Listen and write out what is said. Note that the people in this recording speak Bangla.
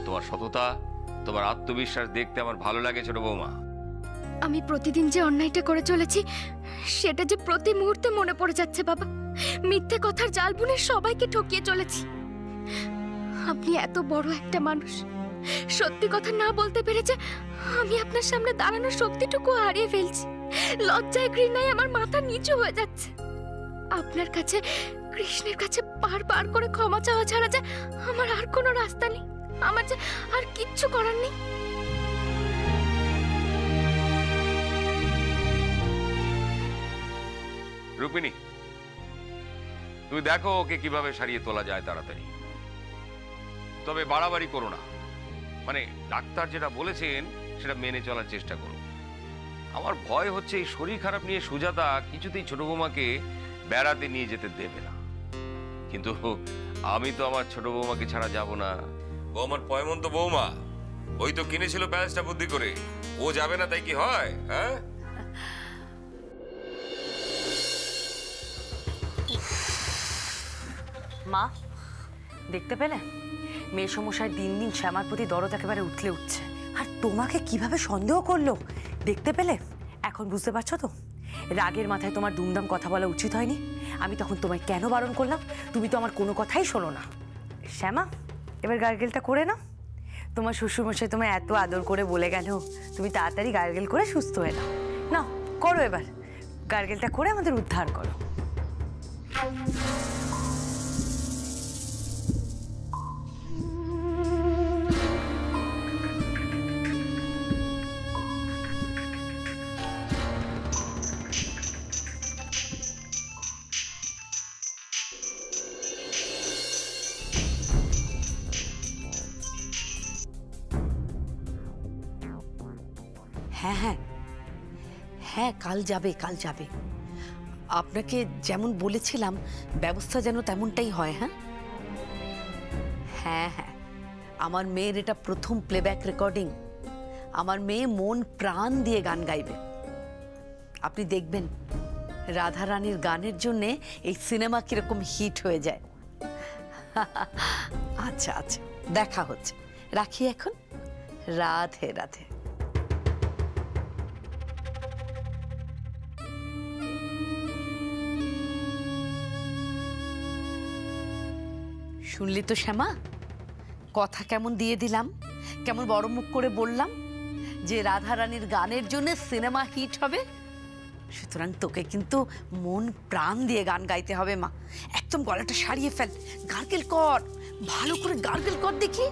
তোমার সততা, তোমার আত্মবিশ্বাস দেখতে আমার ভালো লাগে ছোট বৌমা। আমি প্রতিদিন যে অন্যায়টা করে চলেছি সেটা যে প্রতি মুহূর্তে মনে পড়ে যাচ্ছে বাবা। মিথ্যে কথার জাল বুনে সবাইকে ঠকিয়ে চলেছি। আপনি এত বড় একটা মানুষ, সত্যি কথা না বলতে পেরেছে আমি আপনার সামনে দাঁড়ানোর শক্তিটুকু হারিয়ে ফেলছি। লজ্জায় ঘৃণায় আমার মাথা নিচু হয়ে যাচ্ছে। আপনার কাছে, কৃষ্ণের কাছে বারবার করে ক্ষমা চাওয়া ছাড়া যে আমার আর কোনো রাস্তা নেই। আমার যে আর কিচ্ছু করার নেই। রূপিণী, তুমি দেখো ওকে কিভাবে সারিয়ে তোলা যায় তাড়াতাড়ি। তবে বাড়াবাড়ি করো না, মানে ডাক্তার যেটা বলেছেন সেটা মেনে চলার চেষ্টা করো। আমার ভয় হচ্ছে এই শরীর খারাপ নিয়ে সুজাতা কিছুতেই ছোট বৌমাকে বেড়াতে নিয়ে যেতে দেবে না। কিন্তু আমি তো আমার ছোট বৌমাকে ছাড়া যাব না। ও আমার পয়মন্ত বৌমা, ওই তো কিনেছিল প্যালেসটা বুদ্ধি করে। ও যাবে না তাই কি হয়? হ্যাঁ, মা দেখতে পেলে মেয়ে সমস্যায় দিন দিন শ্যামার প্রতি দরদ একেবারে উঠলে উঠছে। আর তোমাকে কিভাবে সন্দেহ করলো দেখতে পেলে? এখন বুঝতে পারছো তো রাগের মাথায় তোমার দুমদাম কথা বলা উচিত হয়নি। আমি তখন তোমায় কেন বারণ করলাম? তুমি তো আমার কোনো কথাই শোনো না। শ্যামা, এবার গার্গেলটা করে নাও। তোমার শ্বশুরমশাই তোমায় এত আদর করে বলে গেল, তুমি তাড়াতাড়ি গার্গেল করে সুস্থ হয়ে নাও। নাও করো, এবার গার্গেলটা করে আমাদের উদ্ধার করো। হ্যাঁ হ্যাঁ হ্যাঁ, কাল যাবে, কাল যাবে। আপনাকে যেমন বলেছিলাম ব্যবস্থা যেন তেমনটাই হয়। হ্যাঁ হ্যাঁ হ্যাঁ, আমার মেয়ের এটা প্রথম প্লেব্যাক রেকর্ডিং। আমার মেয়ে মন প্রাণ দিয়ে গান গাইবে। আপনি দেখবেন রাধা রানীর গানের জন্যে এই সিনেমা কিরকম হিট হয়ে যায়। আচ্ছা আচ্ছা, দেখা হচ্ছে, রাখি এখন। রাধে রাধে। শুনলি তো শ্যামা, কথা কেমন দিয়ে দিলাম, কেমন বড় মুখ করে বললাম যে রাধা রানীর গানের জন্য সিনেমা হিট হবে। সুতরাং তোকে কিন্তু মন প্রাণ দিয়ে গান গাইতে হবে মা। একদম গলাটা সারিয়ে ফেল, গার্গেল কর, ভালো করে গার্গেল কর দেখি।